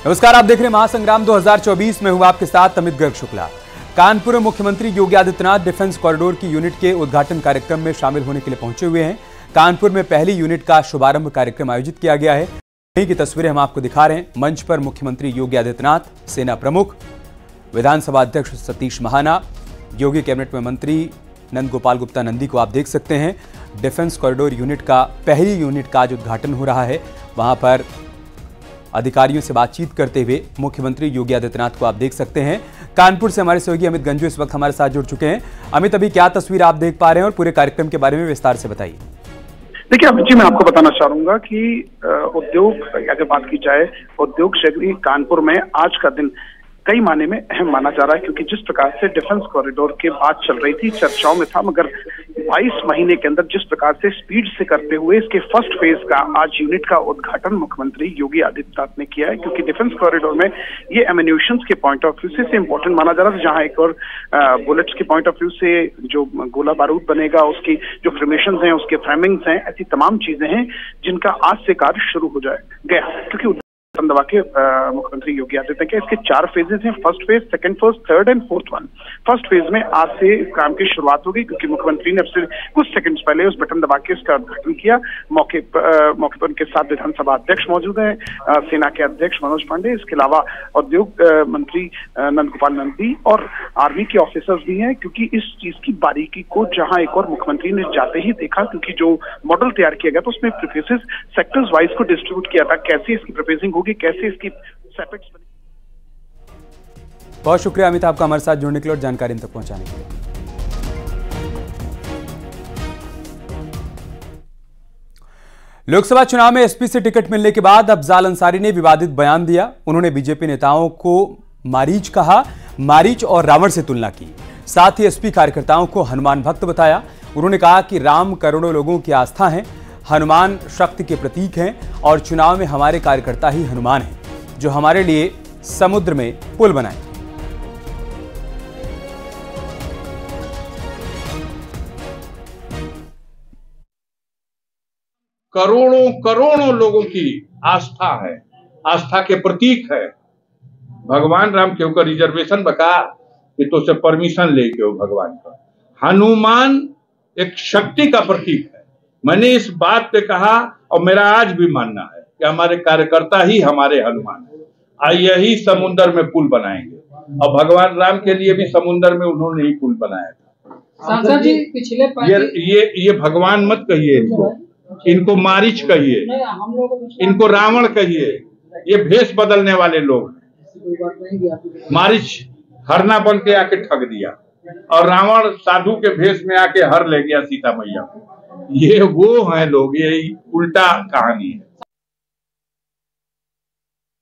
नमस्कार, आप देख रहे हैं महासंग्राम 2024 में हूं आपके साथ अमित गर्ग शुक्ला। कानपुर में मुख्यमंत्री योगी आदित्यनाथ डिफेंस कॉरिडोर की यूनिट के उद्घाटन कार्यक्रम में शामिल होने के लिए पहुंचे हुए हैं। कानपुर में पहली यूनिट का शुभारंभ कार्यक्रम आयोजित किया गया है। वहीं की तस्वीरें हम आपको दिखा रहे हैं। मंच पर मुख्यमंत्री योगी आदित्यनाथ, सेना प्रमुख, विधानसभा अध्यक्ष सतीश महाना, योगी कैबिनेट में मंत्री नंद गोपाल गुप्ता नंदी को आप देख सकते हैं। डिफेंस कॉरिडोर यूनिट का पहली यूनिट का आज उद्घाटन हो रहा है। वहां पर अधिकारियों से बातचीत करते हुए मुख्यमंत्री योगी आदित्यनाथ को आप देख सकते हैं। कानपुर से हमारे सहयोगी अमित गंजू इस वक्त हमारे साथ जुड़ चुके हैं। अमित, अभी क्या तस्वीर आप देख पा रहे हैं और पूरे कार्यक्रम के बारे में विस्तार से बताइए। देखिए अमित जी, मैं आपको बताना चाहूंगा कि उद्योग अगर बात की जाए, उद्योग शहरी कानपुर में आज का दिन कई मायने में अहम माना जा रहा है, क्योंकि जिस प्रकार से डिफेंस कॉरिडोर की बात चल रही थी, चर्चाओं में था, मगर 22 महीने के अंदर जिस प्रकार से स्पीड से करते हुए इसके फर्स्ट फेज का आज यूनिट का उद्घाटन मुख्यमंत्री योगी आदित्यनाथ ने किया है। क्योंकि डिफेंस कॉरिडोर में ये एम्यूनिशंस के पॉइंट ऑफ व्यू से इंपॉर्टेंट माना जा रहा था, जहां एक और बुलेट्स के पॉइंट ऑफ व्यू से जो गोला बारूद बनेगा, उसकी जो फ्रेमेशन हैं, उसके फ्रेमिंग्स हैं, ऐसी तमाम चीजें हैं जिनका आज से कार्य शुरू हो गया। क्योंकि दबा के मुख्यमंत्री योगी आदित्यनाथ के इसके 4 फेजेस हैं, first phase, second phase, third and fourth one. First phase में आज से काम की शुरुआत होगी, क्योंकि मुख्यमंत्री ने अब से कुछ सेकंड्स पहले उस बटन दबा के इसका उद्घाटन किया। मौके पर उनके साथ विधानसभा अध्यक्ष मौजूद हैं, सेना के अध्यक्ष मनोज पांडे, इसके अलावा उद्योग मंत्री नंद गोपाल नंदी और आर्मी के ऑफिसर्स भी हैं। क्योंकि इस चीज की बारीकी को जहां एक और मुख्यमंत्री ने जाते ही देखा, क्योंकि जो मॉडल तैयार किया गया था उसमें प्रिफेसेस सेक्टर्स वाइज को डिस्ट्रीब्यूट किया था, कैसे इसकी प्रिफेसिंग होगी, कैसे इसकी सेपेट्स बनेगी। बहुत शुक्रिया अमित, आपका हमारे साथ जुड़ने के लिए और जानकारी तक पहुंचाने के लिए। लोकसभा चुनाव में एसपी से टिकट मिलने के बाद अफजाल अंसारी ने विवादित बयान दिया। उन्होंने बीजेपी नेताओं को मारीच कहा, मारीच और रावण से तुलना की। साथ ही एसपी कार्यकर्ताओं को हनुमान भक्त बताया। उन्होंने कहा कि राम करोड़ों लोगों की आस्था है, हनुमान शक्ति के प्रतीक हैं और चुनाव में हमारे कार्यकर्ता ही हनुमान हैं, जो हमारे लिए समुद्र में पुल बनाए। करोड़ों करोड़ों लोगों की आस्था है, आस्था के प्रतीक है। भगवान राम के ऊपर रिजर्वेशन बका कि तो से परमिशन लेके हो भगवान का। हनुमान एक शक्ति का प्रतीक है। मैंने इस बात पे कहा और मेरा आज भी मानना है कि हमारे कार्यकर्ता ही हमारे हनुमान है। यही समुद्र में पुल बनाएंगे और भगवान राम के लिए भी समुद्र में उन्होंने ही पुल बनाया था। सांसद जी, पिछले ये भगवान मत कहिए, इनको मारीच कहिए, इनको रावण कहिए। ये भेष बदलने वाले लोग हैं। मारीच हरना बन के आके ठग दिया और रावण साधु के भेष में आके हर ले गया सीता मैया को। ये वो हैं लोग, ये उल्टा कहानी है।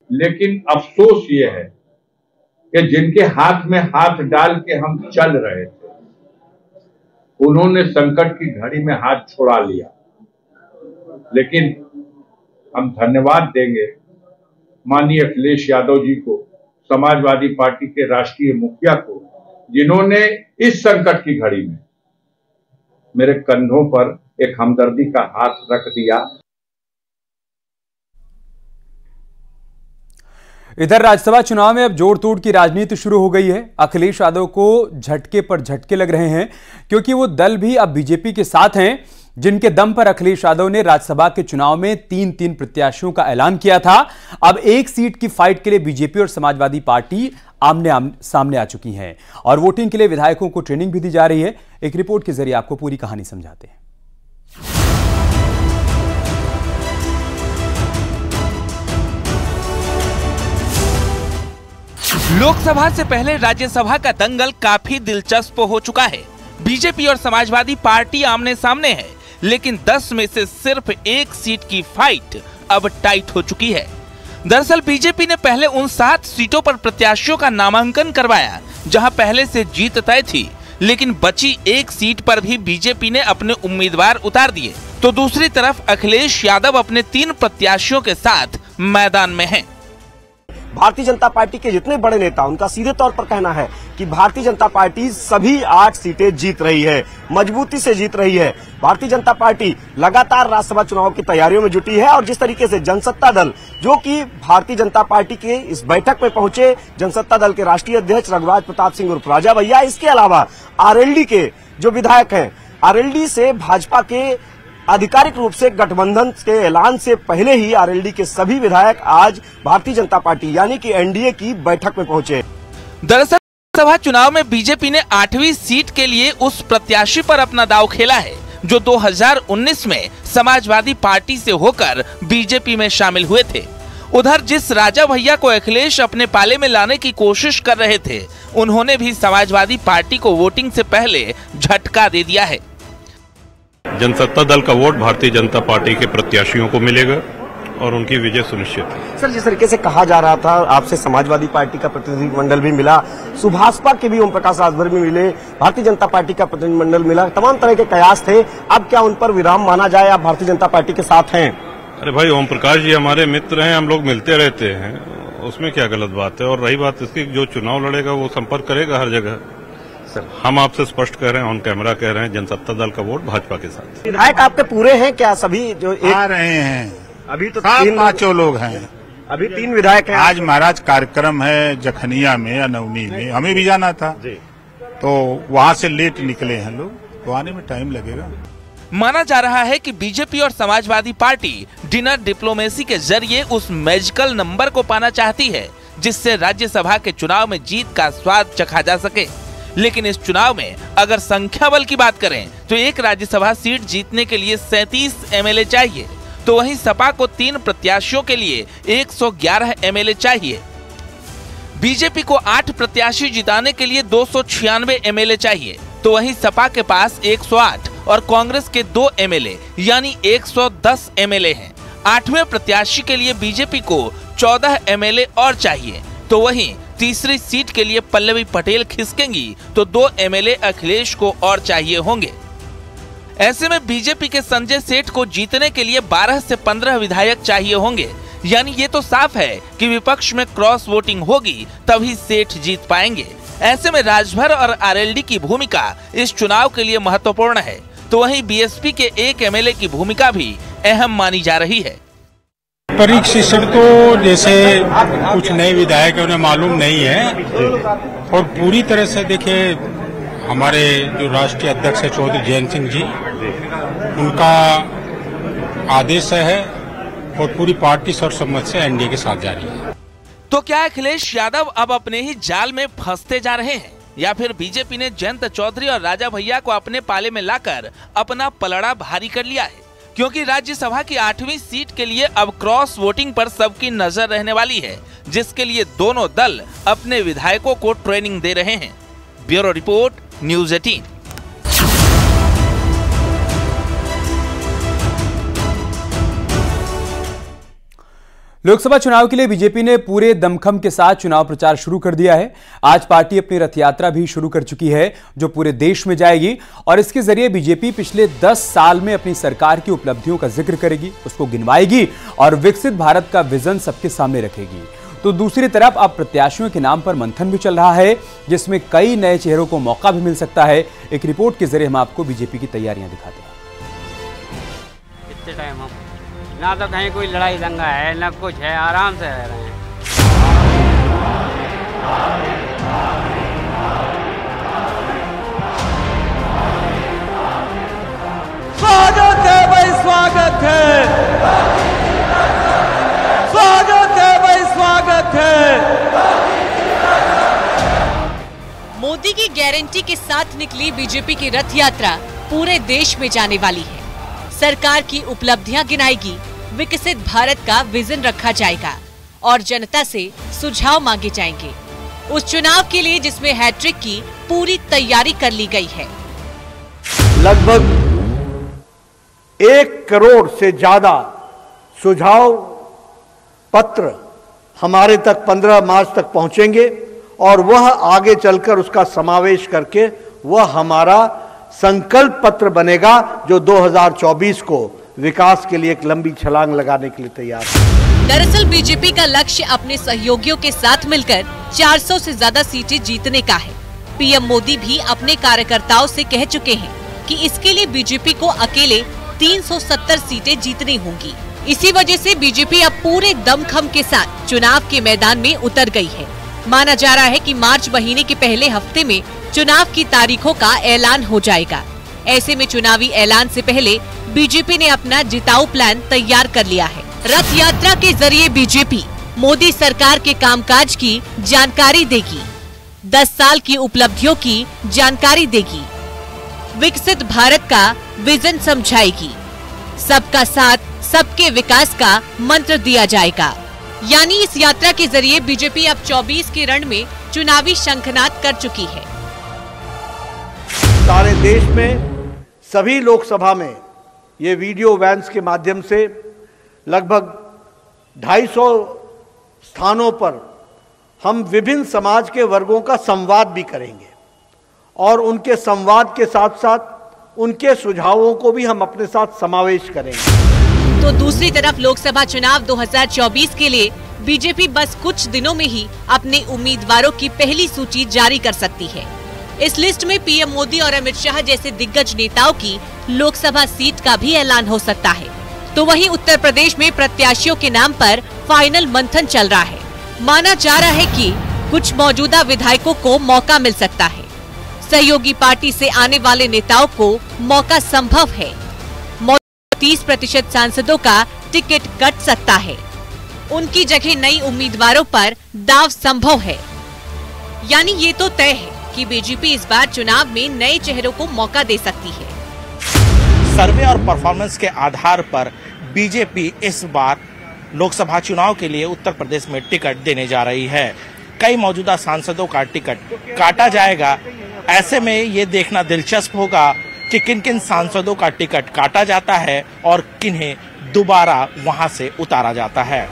लेकिन अफसोस ये है कि जिनके हाथ में हाथ डाल के हम चल रहे थे, उन्होंने संकट की घड़ी में हाथ छोड़ा लिया। लेकिन हम धन्यवाद देंगे माननीय अखिलेश यादव जी को, समाजवादी पार्टी के राष्ट्रीय मुखिया को, जिन्होंने इस संकट की घड़ी में मेरे कंधों पर एक हमदर्दी का हाथ रख दिया। इधर राज्यसभा चुनाव में अब जोड़ तोड़ की राजनीति शुरू हो गई है। अखिलेश यादव को झटके पर झटके लग रहे हैं, क्योंकि वो दल भी अब बीजेपी के साथ हैं, जिनके दम पर अखिलेश यादव ने राज्यसभा के चुनाव में 3 प्रत्याशियों का ऐलान किया था। अब एक सीट की फाइट के लिए बीजेपी और समाजवादी पार्टी सामने आ चुकी हैं और वोटिंग के लिए विधायकों को ट्रेनिंग भी दी जा रही है। एक रिपोर्ट के जरिए आपको पूरी कहानी समझाते हैं। लोकसभा से पहले राज्यसभा का दंगल काफी दिलचस्प हो चुका है। बीजेपी और समाजवादी पार्टी आमने सामने है, लेकिन 10 में से सिर्फ एक सीट की फाइट अब टाइट हो चुकी है। दरअसल बीजेपी ने पहले उन 7 सीटों पर प्रत्याशियों का नामांकन करवाया जहां पहले से जीत तय थी, लेकिन बची एक सीट पर भी बीजेपी ने अपने उम्मीदवार उतार दिए। तो दूसरी तरफ अखिलेश यादव अपने 3 प्रत्याशियों के साथ मैदान में हैं। भारतीय जनता पार्टी के जितने बड़े नेता, उनका सीधे तौर पर कहना है कि भारतीय जनता पार्टी सभी 8 सीटें जीत रही है, मजबूती से जीत रही है। भारतीय जनता पार्टी लगातार राज्यसभा चुनाव की तैयारियों में जुटी है और जिस तरीके से जनसत्ता दल, जो कि भारतीय जनता पार्टी के इस बैठक में पहुंचे, जनसत्ता दल के राष्ट्रीय अध्यक्ष रघुराज प्रताप सिंह उर्फ राजा भैया, इसके अलावा आरएलडी के जो विधायक हैं, आरएलडी से भाजपा के आधिकारिक रूप से गठबंधन के ऐलान से पहले ही आरएलडी के सभी विधायक आज भारतीय जनता पार्टी यानी कि एनडीए की बैठक में पहुंचे। दरअसल लोकसभा चुनाव में बीजेपी ने 8वीं सीट के लिए उस प्रत्याशी पर अपना दांव खेला है जो 2019 में समाजवादी पार्टी से होकर बीजेपी में शामिल हुए थे। उधर जिस राजा भैया को अखिलेश अपने पाले में लाने की कोशिश कर रहे थे, उन्होंने भी समाजवादी पार्टी को वोटिंग से पहले झटका दे दिया है। जनसत्ता दल का वोट भारतीय जनता पार्टी के प्रत्याशियों को मिलेगा और उनकी विजय सुनिश्चित है। सर, जिस तरीके से कहा जा रहा था, आपसे समाजवादी पार्टी का प्रतिनिधिमंडल भी मिला, सुभाषपा के भी ओम प्रकाश राजभर भी मिले, भारतीय जनता पार्टी का प्रतिनिधिमंडल मिला, तमाम तरह के कयास थे। अब क्या उन पर विराम माना जाए? आप भारतीय जनता पार्टी के साथ हैं? अरे भाई, ओम प्रकाश जी हमारे मित्र हैं, हम लोग मिलते रहते हैं, उसमें क्या गलत बात है। और रही बात इसकी, जो चुनाव लड़ेगा वो संपर्क करेगा हर जगह। सर, हम आपसे स्पष्ट कह रहे हैं, ऑन कैमरा कह रहे हैं, जनसत्ता दल का वोट भाजपा के साथ। विधायक आपके पूरे हैं क्या? सभी जो आ रहे हैं, अभी तो 5 लोग हैं, अभी 3 विधायक हैं। आज महाराज कार्यक्रम है जखनिया में या नवनी में, हमें भी जाना था तो वहाँ से लेट निकले हैं लोग, तो आने में टाइम लगेगा। माना जा रहा है कि बीजेपी और समाजवादी पार्टी डिनर डिप्लोमेसी के जरिए उस मैजिकल नंबर को पाना चाहती है जिससे राज्यसभा के चुनाव में जीत का स्वाद चखा जा सके। लेकिन इस चुनाव में अगर संख्या बल की बात करें तो एक राज्यसभा सीट जीतने के लिए 37 एमएलए चाहिए, तो वहीं सपा को 3 प्रत्याशियों के लिए 111 एमएलए चाहिए। बीजेपी को 8 प्रत्याशी जिताने के लिए 296 एमएलए चाहिए, तो वहीं सपा के पास 108 और कांग्रेस के 2 एमएलए यानी 110 एमएलए हैं। 8वें प्रत्याशी के लिए बीजेपी को 14 एमएलए और चाहिए, तो वहीं तीसरी सीट के लिए पल्लवी पटेल खिसकेंगी तो 2 एमएलए अखिलेश को और चाहिए होंगे। ऐसे में बीजेपी के संजय सेठ को जीतने के लिए 12 से 15 विधायक चाहिए होंगे, यानी ये तो साफ है कि विपक्ष में क्रॉस वोटिंग होगी तभी सेठ जीत पाएंगे। ऐसे में राजभर और आरएलडी की भूमिका इस चुनाव के लिए महत्वपूर्ण है, तो वहीं बीएसपी के 1 एमएलए की भूमिका भी अहम मानी जा रही है। परीक्षण तो जैसे कुछ नए विधायक उन्हें मालूम नहीं है और पूरी तरह से देखिए हमारे जो राष्ट्रीय अध्यक्ष है चौधरी जयंत सिंह जी, उनका आदेश है और पूरी पार्टी सर्वसम्मत से एनडीए के साथ जा रही है। तो क्या अखिलेश यादव अब अपने ही जाल में फंसते जा रहे हैं या फिर बीजेपी ने जयंत चौधरी और राजा भैया को अपने पाले में लाकर अपना पलड़ा भारी कर लिया है? क्योंकि राज्यसभा की 8वीं सीट के लिए अब क्रॉस वोटिंग पर सबकी नजर रहने वाली है, जिसके लिए दोनों दल अपने विधायकों को ट्रेनिंग दे रहे हैं। Bureau report, news 18। लोकसभा चुनाव के लिए बीजेपी ने पूरे दमखम के साथ चुनाव प्रचार शुरू कर दिया है। आज पार्टी अपनी रथ यात्रा भी शुरू कर चुकी है जो पूरे देश में जाएगी और इसके जरिए बीजेपी पिछले 10 साल में अपनी सरकार की उपलब्धियों का जिक्र करेगी, उसको गिनवाएगी और विकसित भारत का विजन सबके सामने रखेगी। तो दूसरी तरफ अब प्रत्याशियों के नाम पर मंथन भी चल रहा है जिसमें कई नए चेहरों को मौका भी मिल सकता है। एक रिपोर्ट के जरिए हम आपको बीजेपी की तैयारियां दिखाते हैं। कितने टाइम हम ना तो कहीं कोई लड़ाई दंगा है ना कुछ है, आराम से रह रहे हैं। स्वागत है भाई, स्वागत है, स्वागत है भाई, स्वागत है। मोदी की गारंटी के साथ निकली बीजेपी की रथ यात्रा पूरे देश में जाने वाली है। सरकार की उपलब्धियां गिनाएगी, विकसित भारत का विजन रखा जाएगा और जनता से सुझाव मांगे जाएंगे उस चुनाव के लिए जिसमें हैट्रिक की पूरी तैयारी कर ली गई है। लगभग 1 करोड़ से ज्यादा सुझाव पत्र हमारे तक 15 मार्च तक पहुंचेंगे और वह आगे चलकर उसका समावेश करके वह हमारा संकल्प पत्र बनेगा जो 2024 को विकास के लिए एक लंबी छलांग लगाने के लिए तैयार है। दरअसल बीजेपी का लक्ष्य अपने सहयोगियों के साथ मिलकर 400 से ज्यादा सीटें जीतने का है। पीएम मोदी भी अपने कार्यकर्ताओं से कह चुके हैं कि इसके लिए बीजेपी को अकेले 370 सीटें जीतनी होंगी। इसी वजह से बीजेपी अब पूरे दमखम के साथ चुनाव के मैदान में उतर गई है। माना जा रहा है कि मार्च महीने के पहले हफ्ते में चुनाव की तारीखों का ऐलान हो जाएगा। ऐसे में चुनावी ऐलान से पहले बीजेपी ने अपना जिताऊ प्लान तैयार कर लिया है। रथ यात्रा के जरिए बीजेपी मोदी सरकार के कामकाज की जानकारी देगी, 10 साल की उपलब्धियों की जानकारी देगी, विकसित भारत का विजन समझाएगी, सबका साथ सबके विकास का मंत्र दिया जाएगा। यानी इस यात्रा के जरिए बीजेपी अब 24 के रण में चुनावी शंखनाद कर चुकी है। सारे देश में सभी लोकसभा में ये वीडियो वैन्स के माध्यम से लगभग 250 स्थानों पर हम विभिन्न समाज के वर्गों का संवाद भी करेंगे और उनके संवाद के साथ साथ उनके सुझावों को भी हम अपने साथ समावेश करेंगे। तो दूसरी तरफ लोकसभा चुनाव 2024 के लिए बीजेपी बस कुछ दिनों में ही अपने उम्मीदवारों की पहली सूची जारी कर सकती है। इस लिस्ट में पीएम मोदी और अमित शाह जैसे दिग्गज नेताओं की लोकसभा सीट का भी ऐलान हो सकता है। तो वहीं उत्तर प्रदेश में प्रत्याशियों के नाम पर फाइनल मंथन चल रहा है। माना जा रहा है कि कुछ मौजूदा विधायकों को मौका मिल सकता है। सहयोगी पार्टी से आने वाले नेताओं को मौका संभव है। 30% सांसदों का टिकट कट सकता है। उनकी जगह नई उम्मीदवारों पर दाव संभव है। यानी ये तो तय है कि बीजेपी इस बार चुनाव में नए चेहरों को मौका दे सकती है। सर्वे और परफॉर्मेंस के आधार पर बीजेपी इस बार लोकसभा चुनाव के लिए उत्तर प्रदेश में टिकट देने जा रही है। कई मौजूदा सांसदों का टिकट काटा जाएगा। ऐसे में ये देखना दिलचस्प होगा कि किन किन सांसदों का टिकट काटा जाता है और किन्हें दोबारा वहां से उतारा जाता है।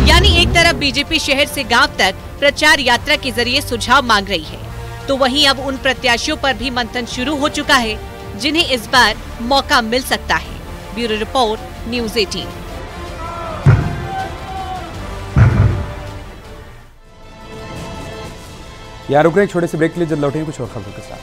यानी एक तरफ बीजेपी शहर से गांव तक प्रचार यात्रा के जरिए सुझाव मांग रही है, तो वहीं अब उन प्रत्याशियों पर भी मंथन शुरू हो चुका है जिन्हें इस बार मौका मिल सकता है। Bureau report, news 18। यार रुक रहे छोटे से ब्रेक के लिए, जल्द लौटेंगे कुछ और खबरों के साथ।